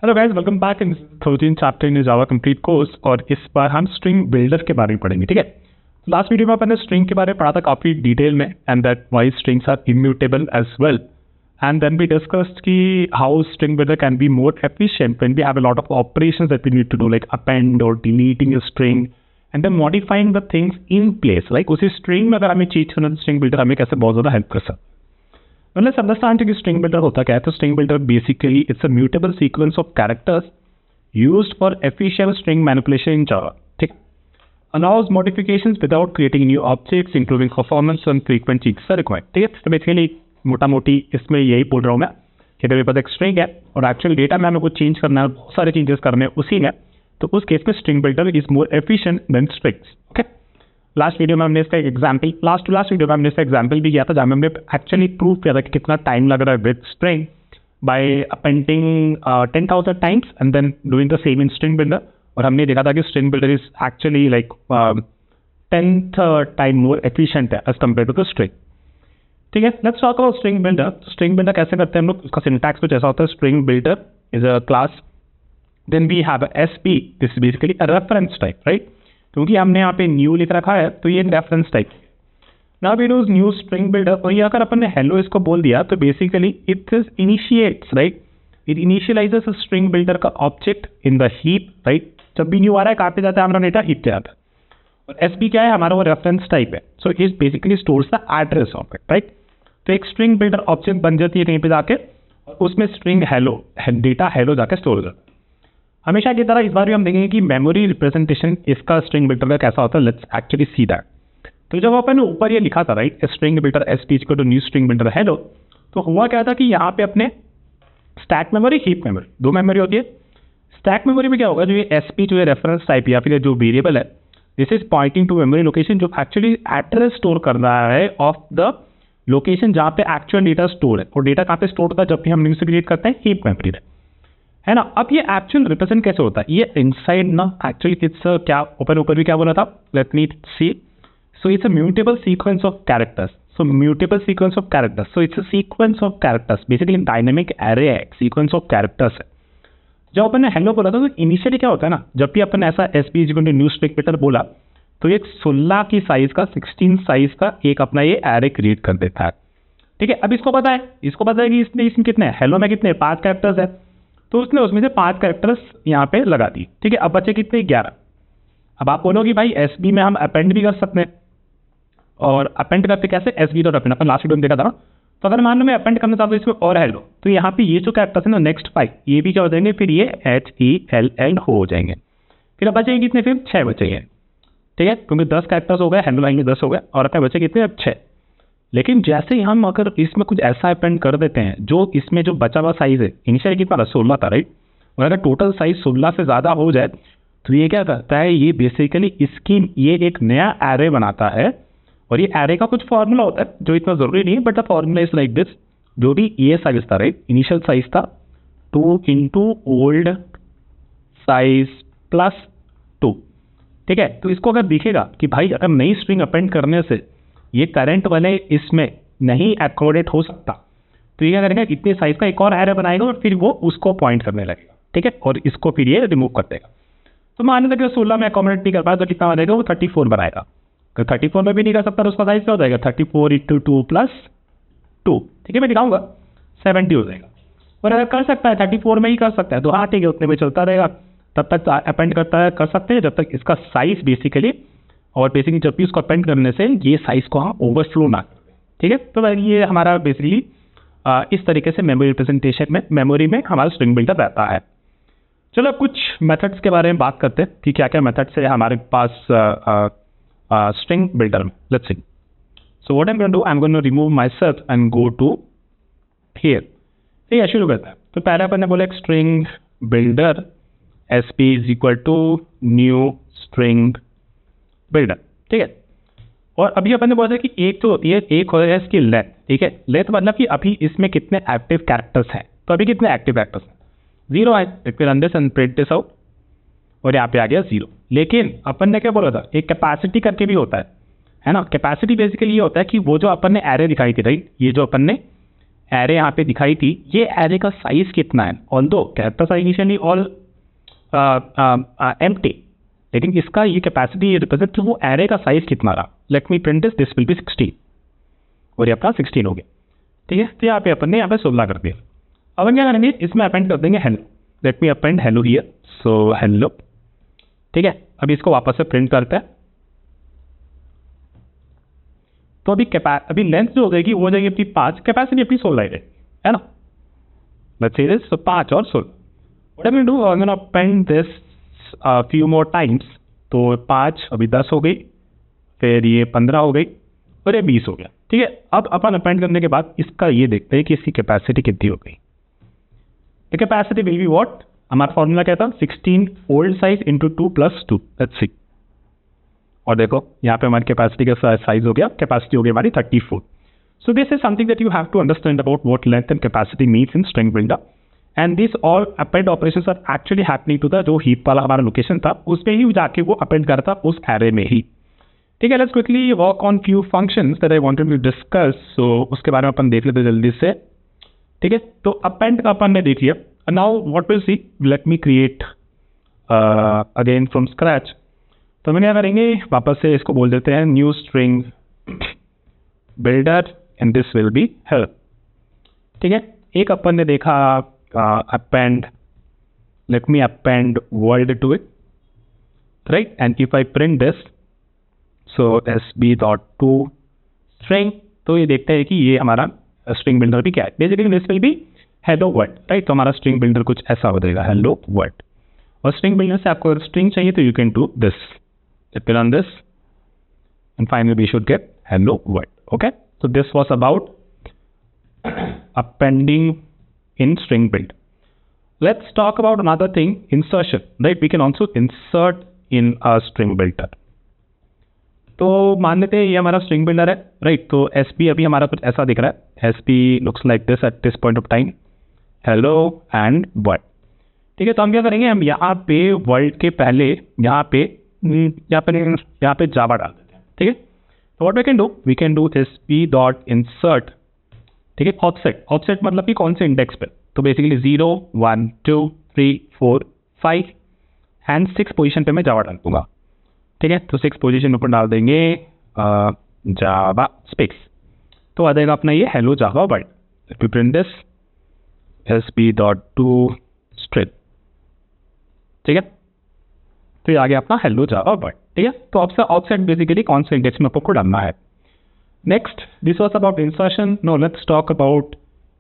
Hello guys, welcome back in 13 chapter in Java complete course. और इस बार हम string builder के बारे में पढ़ेंगे। ठीक है, लास्ट वीडियो में अपन ने स्ट्रिंग के बारे में पढ़ा था काफी डिटेल में, and that why strings are immutable as well. And then we discussed कि how string builder can be more efficient when we have a lot of operations that we need to do, like append और deleting a string and then modifying the things in place. Like उसी string में अगर हमें चीज करना, string builder हमें कैसे बहुत ज्यादा हेल्प कर सकता है। Let's understand कि string builder होता क्या है। तो string builder basically it's a mutable sequence of characters used for efficient string manipulation in Java. ठीक, allows modifications without creating new objects, improving performance and frequent changes are required. ठीक है, तो basically मोटा मोटी इसमें यही बोल रहा हूँ मैं कि मेरे पास एक स्ट्रिंग है और एक्चुअल डेटा में हमें कुछ चेंज करना है, बहुत सारे चेंजेस करने हैं उसी में, तो उस केस में string builder is more efficient then strings. Okay, last video में हमने इसका एग्जाम्पल लास्ट वीडियो में हमने इसका एग्जाम्पल भी किया था, जहाँ में हमने एक्चुअली प्रूव किया था कि कितना टाइम लग रहा है with string by appending 10,000 times and then doing the same in string builder. और हमने देखा था कि string builder is actually like 10th time more efficient है as compared to the string. ठीक है, let's talk about string builder. String builder कैसे करते हैं हम लोग, उसका सिंटैक्स कुछ ऐसा होता है। String builder is a class, then we have a SP, this is basically a reference type, right. क्योंकि हमने यहाँ पे न्यू लिख रखा है तो ये reference type. Now we use new string builder, और ये अगर अपन ने हेलो इसको बोल दिया तो basically it initiates, right, it initializes string builder का object in the heap, right. जब भी न्यू आ रहा है कहाँ पे जाता है हमारा डेटा, हीप पे आता है। और एसपी क्या है, हमारा वो रेफरेंस टाइप है, so it basically stores the address of it, right. तो एक स्ट्रिंग बिल्डर ऑब्जेक्ट बन जाती है कहीं पे जाके, और उसमें स्ट्रिंग हेलो डेटा हेलो जाके स्टोर हो जाता है। हमेशा की तरह इस बार भी हम देखेंगे कि मेमोरी रिप्रेजेंटेशन इसका स्ट्रिंग बिल्डर का कैसा होता है। Let's actually see that. तो जब अपन ने ऊपर ये लिखा था, right, string builder SP equal to new string builder hello, तो हुआ क्या था कि यहाँ पे अपने स्टैक मेमोरी, हीप मेमोरी, दो मेमोरी होती है। स्टैक मेमोरी में क्या होगा, जो ये एसपी जो है रेफरेंस टाइप या फिर जो वेरिएबल है, this is pointing to memory location, जो एक्चुअली एड्रेस स्टोर कर रहा है ऑफ द लोकेशन जहाँ पे एक्चुअल डेटा स्टोर है। और डेटा कहाँ पे स्टोर होता है, जब भी हम न्यू से क्रिएट करते हैं, हीप मेमोरी है ना। अब ये एक्चुअल रिप्रेजेंट कैसे होता है, ये इनसाइड ना एक्चुअली इट्स क्या ऊपर भी क्या बोला था, let me see. So it's a mutable sequence of characters, so mutable sequence of characters, so it's a sequence of characters, basically dynamic array है, सीक्वेंस ऑफ कैरेक्टर्स है। जब अपन ने हेलो बोला था तो इनिशियली क्या होता है ना, जब भी अपन ऐसा SP equal to new string builder बोला तो एक 16 की साइज का 16 साइज का एक अपना ये एरे क्रिएट कर देता है। ठीक है, अब इसको पता है कि इसमें कितने हैं, हेलो में कितने 5 कैरेक्टर्स है, तो उसने उसमें से 5 कैरेक्टर्स यहाँ पे लगा दी। ठीक है, अब बचे कितने, 11। अब आप बोलोगे भाई एसबी में हम अपेंड भी कर सकते हैं, और अपेंड करते कैसे, एसबी डॉट अपेंड, अपन लास्ट वीडियो में देखा था ना। तो अगर मान लो मैं अपेंड करना चाहता हूँ इसमें और हेलो, तो यहाँ पे ये जो कैरेक्टर्स है ना, नेक्स्ट 5 ये भी क्या हो जाएंगे, फिर ये HELL हो जाएंगे। फिर अब बचेंगे कितने, फिर 6 बचेंगे। ठीक है, क्योंकि 10 कैरेक्टर्स हो गए, हेलो लाइन में 10 हो गए, और अपने बचे कितने, अब 6। लेकिन जैसे ही हम अगर इसमें कुछ ऐसा अपेंड कर देते हैं, जो इसमें जो बचा हुआ साइज है, इनिशियली कितना 16 था, राइट, और अगर टोटल साइज 16 से ज़्यादा हो जाए तो ये क्या करता है, ये बेसिकली इसकी ये एक नया एरे बनाता है। और ये एरे का कुछ फॉर्मूला होता है जो इतना ज़रूरी नहीं है, but the formula is like this. जो भी ये साइज था, राइट, इनिशियल साइज था 2 इंटू ओल्ड साइज प्लस 2। ठीक है, तो इसको अगर दिखेगा कि भाई अगर नई स्ट्रिंग अपेंड करने से ये करंट वाले इसमें नहीं एकोमोडेट हो सकता, तो ये क्या करेगा, इतने साइज का एक और एरे बनाएगा और फिर वो उसको पॉइंट करने लगेगा। ठीक है, और इसको फिर ये रिमूव कर देगा। तो मान लेते कि 16 में एकोमोडेट नहीं कर पाया तो कितना बनेगा, वो 34 बनाएगा। अगर 34 में भी नहीं कर सकता तो उसका साइज क्या हो जाएगा, 34 इंटू 2 प्लस 2। ठीक है, मैं दिखाऊंगा 70 हो जाएगा। और अगर कर सकता है 34 में ही कर सकता है तो हाँ ठीक है, उतने में चलता रहेगा, तब तक अपेंड करता है, कर सकते हैं जब तक इसका साइज बेसिकली, और बेसिकली जब भी उसको अपेंड करने से ये साइज को हम ओवरफ्लो ना करें। ठीक है, तो ये हमारा बेसिकली इस तरीके से मेमोरी रिप्रेजेंटेशन में, मेमोरी में हमारा स्ट्रिंग बिल्डर रहता है। चलो अब कुछ मेथड्स के बारे में बात करते हैं कि क्या क्या मेथड्स है हमारे पास स्ट्रिंग बिल्डर में। Let's see. So what I am going to do, I am going to remove myself and go to here. ठीक है, शुरू करते हैं। तो पहले अपन ने बोला एक string builder SP is equal to new string builder. ठीक है, और अभी अपन ने बोला कि एक तो होती है, एक हो है इसकी लेंथ। ठीक है, लेंथ मतलब कि अभी इसमें कितने एक्टिव कैरेक्टर्स हैं, तो अभी कितने एक्टिव कैरेक्टर्स हैं, 0 है। फिर run this and print this out, और यहाँ पे आ गया 0। लेकिन अपन ने क्या बोला था, एक कैपेसिटी करके भी होता है ना। कैपेसिटी बेसिकली ये होता है कि वो जो अपन ने एरे दिखाई थी, राइट, ये जो अपन ने एरे यहाँ पे दिखाई थी, ये एरे का साइज कितना है, although characters are initially all empty, लेकिन इसका ये कैपेसिटी रिप्रेजेंट वो एरे का साइज कितना रहा। Let me print this will be 16 और ये अपना 16 हो गया, ठीक है। तो यहाँ पे अपन ने यहाँ पे 16 कर दिया। अब हम क्या करेंगे, इसमें अपेंड कर देंगे hello. Late me append hello here, so hello, ठीक है। अभी इसको वापस से प्रिंट करते हैं। तो अभी लेंथ जो हो जाएगी वो हो जाएगी अपनी 5, कैपेसिटी अपनी 16 है ना। लेट्स से दिस, तो 5 और 16। What I will do, I am gonna append this few more times. तो 5 अभी 10 हो गई, फिर ये 15 हो गई और ये 20 हो गया, ठीक है। अब अपन अपेंड करने के बाद इसका ये देखते हैं कि इसकी कैपेसिटी कितनी हो गई। The capacity will be what, हमारा फॉर्मूला क्या था, 16 old size into 2 + 2, let's see. और देखो यहाँ पे हमारी कैपेसिटी का साइज हो गया, कैपेसिटी हो गई हमारी 34। So this is something that you have to understand about what length and capacity means in string builder. And this all append operations are actually happening to the जो heap वाला हमारा location था उसमें ही जाके वो अपेंड कर था उस एरे में ही, ठीक है। Let's quickly work on few functions that I wanted to discuss. So उसके बारे में अपन देख लेते जल्दी से, ठीक है। तो अपेंड का अपन ने देख लिया। Now what will see, let me create again from scratch. तो हम क्या करेंगे, वापस से इसको बोल देते हैं new string builder and this will be help, ठीक है। एक अपन ने देखा append, let me append world to it, right. And if I print this, so sb.to string, तो ये देखते हैं कि ये हमारा स्ट्रिंग बिल्डर भी क्या है, basically this will B hello world, right. तो हमारा स्ट्रिंग बिल्डर कुछ ऐसा हो जाएगा, हेलो वर्ल्ड। और स्ट्रिंग बिल्डर से आपको स्ट्रिंग चाहिए तो you can do this, run this, and finally we should get hello world. Okay, so this was about appending in string build. Let's talk about another thing, insertion, right? We can also insert in a string builder. तो मान लेते हैं ये हमारा string builder है, right. तो sp अभी हमारा कुछ ऐसा दिख रहा है, sp looks like this at this point of time, hello and world, ठीक है। तो हम क्या करेंगे, हम यहाँ पे वर्ल्ड के पहले यहाँ पे जावा डाल देते हैं, ठीक है। तो what we can do sp.insert, ठीक है। ऑफसेट मतलब कि कौन से इंडेक्स पे, तो बेसिकली 0 1 2 3 4 5 एंड 6 पोजीशन पे मैं जावा डाल दूंगा, ठीक है। तो 6 पोजीशन ऊपर डाल देंगे जावा स्पेस, तो आ जाएगा अपना ये hello Java world. Late me print this sp.to string, ठीक है। तो ये आ गया अपना हेलो जावा वर्ल्ड, ठीक है। तो ऑफसेट बेसिकली कौन से इंडेक्स में आपको डालना है। Next, this was about insertion. No, let's talk about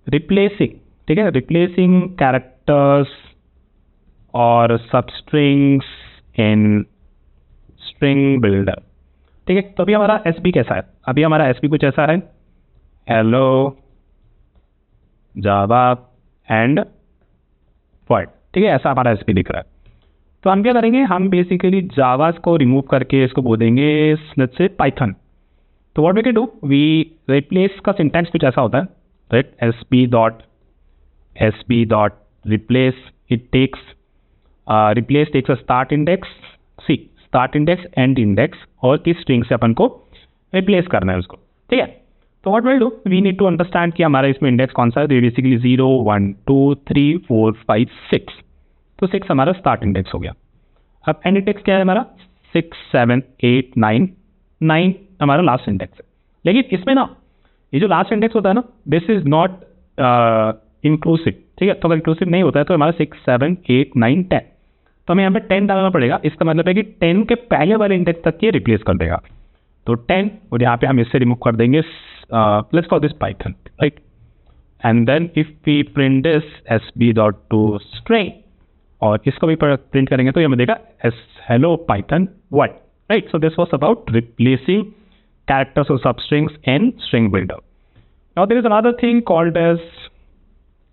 replacing, ठीक है। रिप्लेसिंग कैरेक्टर्स और सबस्ट्रिंग्स इन स्ट्रिंग बिल्डर, ठीक है। तो अभी हमारा एसपी कैसा है, अभी हमारा एसपी कुछ ऐसा है, हेलो जावा एंड वर्ल्ड, ठीक है। ऐसा हमारा एसपी दिख रहा है। तो हम क्या करेंगे, हम बेसिकली जावास को रिमूव करके इसको बोलेंगे लेट्स से पाइथन। तो what we can do, we replace का सिंटैक्स कुछ ऐसा होता है, right. sp.replace, it takes replace takes a start index, start index end index, और किस स्ट्रिंग से अपन को रिप्लेस करना है उसको, ठीक है। तो what will do, we need to understand कि हमारा इसमें इंडेक्स कौन सा है। बेसिकली 0 1 2 3 4 5 6, तो 6 हमारा स्टार्ट इंडेक्स हो गया। अब एंड इंडेक्स क्या है हमारा, 6 7 8 9 9 हमारा लास्ट इंडेक्स है। लेकिन इसमें ना ये जो लास्ट इंडेक्स होता है ना, दिस इज नॉट इंक्लूसिव, ठीक है। तो अगर इंक्लूसिव नहीं होता है तो हमारा 6 7 8 9 10, तो हमें यहाँ पे 10 डालना पड़ेगा। इसका मतलब है कि 10 के पहले वाले इंडेक्स तक ये रिप्लेस कर देगा। तो 10, और यहाँ पे हम इससे रिमूव कर देंगे let's call this Python, right. And then if we print this sp.to string, और इसको भी प्रिंट करेंगे तो ये हमें देगा hello Python world, right. So this was about replacing characters और substrings in string builder. Now there is another thing called as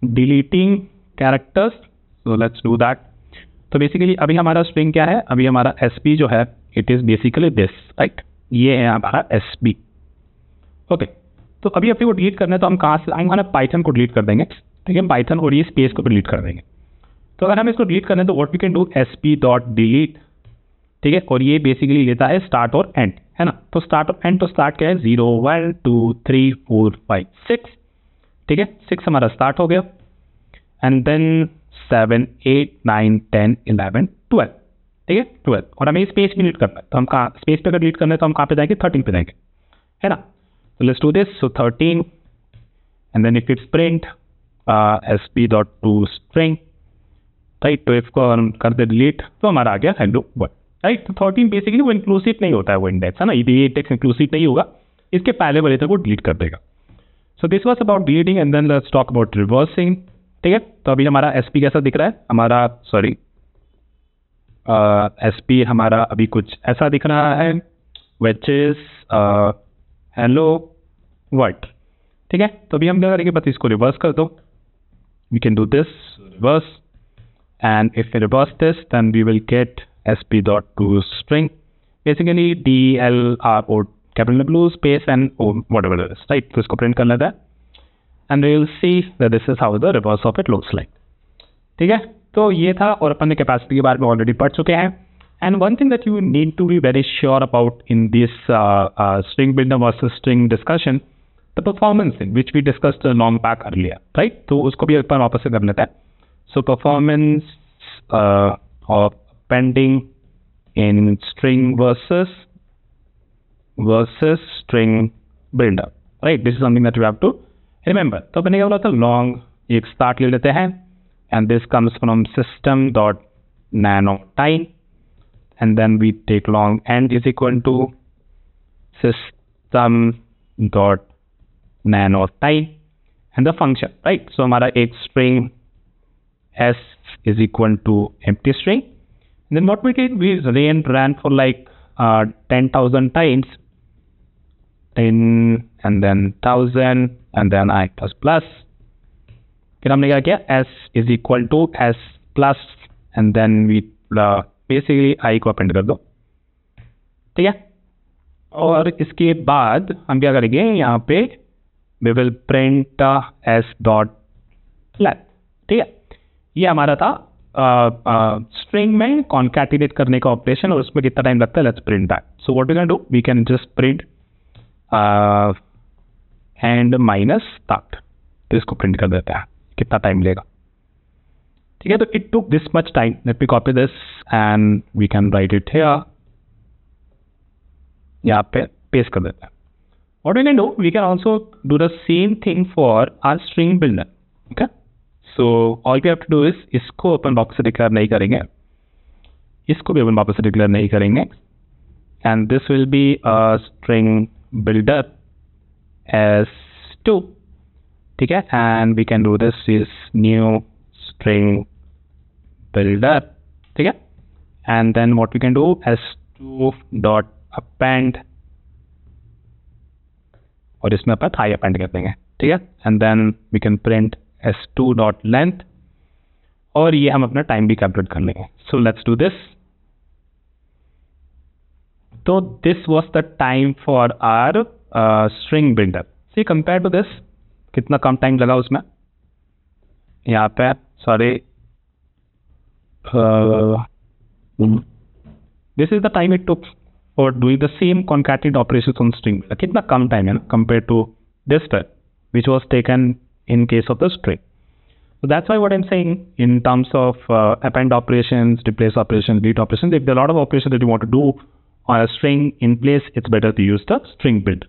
deleting characters, so let's do that. तो बेसिकली अभी हमारा स्ट्रिंग क्या है, अभी हमारा sp जो है it is basically this, right. ये है हमारा sp, ओके। तो अभी अपने को डिलीट करना है तो हम कहाँ से आएंगे, पाइथन को डिलीट कर देंगे, ठीक है। पाइथन और ये स्पेस को डिलीट कर देंगे। तो अगर हम इसको डिलीट करना है तो what we can do, sp.delete, ठीक है। और ये बेसिकली लेता है स्टार्ट और एंड, है ना। तो स्टार्ट और एंड, तो स्टार्ट क्या है 0 1 2 3 4 5 6, ठीक है, 6 हमारा स्टार्ट हो गया एंड देन 7, 8, 9, 10, 11, 12, ठीक है 12, और हमें स्पेस भी रीड करना है, तो हम कहाँ स्पेस पे अगर रीड करना है तो हम कहाँ पे जाएंगे, 13 पे जाएंगे, है ना। तो let's do this, so 13 and then if it's print sp.to string, right, तो इसको हम कर दे डिलीट, तो हमारा आ गया हेलो वर्ल्ड, राइट। तो 13 बेसिकली वो इंक्लूसिव नहीं होता है, वो इंडेक्स है ना, ये इंडेक्स इंक्लूसिव नहीं होगा, इसके पहले वाले तक वो डिलीट कर देगा। So this was about deleting and then let's talk about reversing, ठीक है। तो अभी हमारा एसपी कैसा दिख रहा है, हमारा सॉरी एसपी हमारा अभी कुछ ऐसा दिख रहा है, विच इज हेलो वर्ल्ड, ठीक है। तो अभी हम क्या करेंगे, बस इसको रिवर्स कर दो, we can do this reverse, and if we reverse this then we will get sp.to string, basically DLRO capital W space and O whatever it is, right। तो इसको प्रिंट कर लेता है and we will see that this is how the reverse of it looks like, ठीक है। तो ये था, और अपन ने कैपेसिटी के बारे में ऑलरेडी पढ़ चुके हैं। And one thing that you need to be very sure about in this string builder versus string discussion, the performance in which we discussed long back earlier, right. तो उसको भी एक बार वापस से कर लेते हैं। So performance of appending in string versus string builder, right? This is something that you have to remember. तो अपने क्या बोला था, long एक start ले लेते हैं and this comes from system.nanotime and then we take long and is equal to system.nanotime and the function, right? So हमारा एक string s is equal to empty string, and then what we did, we ran for like 10,000 times, 10 and then 1,000 and then I plus, फिर हमने क्या किया, s is equal to s plus and then we basically I को append कर दो, ठीक है। और इसके बाद हम क्या करेंगे, यहाँ पे we will print s dot length, ठीक है। ये हमारा था स्ट्रिंग में कॉन्कैटिनेट करने का ऑपरेशन, और उसमें कितना टाइम लगता है, let's print that. So what we can do, we can just print and minus start, तो इसको प्रिंट कर देते हैं, कितना टाइम लेगा, ठीक है। तो it took this much time, let me copy this and we can write it here, यहाँ पे पेस्ट कर देते हैं। What we can do, we can also do the same thing for our string builder, okay. So all we have to do is, इसको अपन वापस से declare नहीं करेंगे, इसको भी अपन वापस से डिक्लेयर नहीं करेंगे, and this will be a string builder s2, ठीक है। And we can do this is new string builder, ठीक है। And then what we can do, s2 dot append, और इसमें अपन थाई अपेंड कर देंगे, ठीक है। And then we can print s2 dot length, और ये हम अपना टाइम भी कैलकुलेट कर लेंगे। So let's do this. तो this was the time for our string builder. See compare to this, कितना कम टाइम लगा उसमें, यहाँ पे sorry this is the time it took for doing the same concatenate operations on string, कितना कम time है ना compare to this time which was taken in case of the string. So that's why what I'm saying in terms of append operations, replace operations, delete operations, if there are a lot of operations that you want to do on a string in place, it's better to use the string build.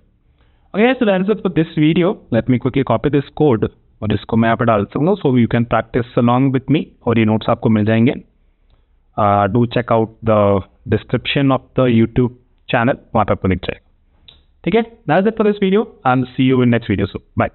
Okay, so that's it for this video. Let me quickly copy this code और इसको मैं यहाँ पे डाल सकता हूँ, so you can practice along with me, और ये notes आपको मिल जाएंगे। Do check out the description of the YouTube channel, वहाँ पे आपको दिख जाएगा, ठीक है। That's it for this video, and see you in next video. So bye.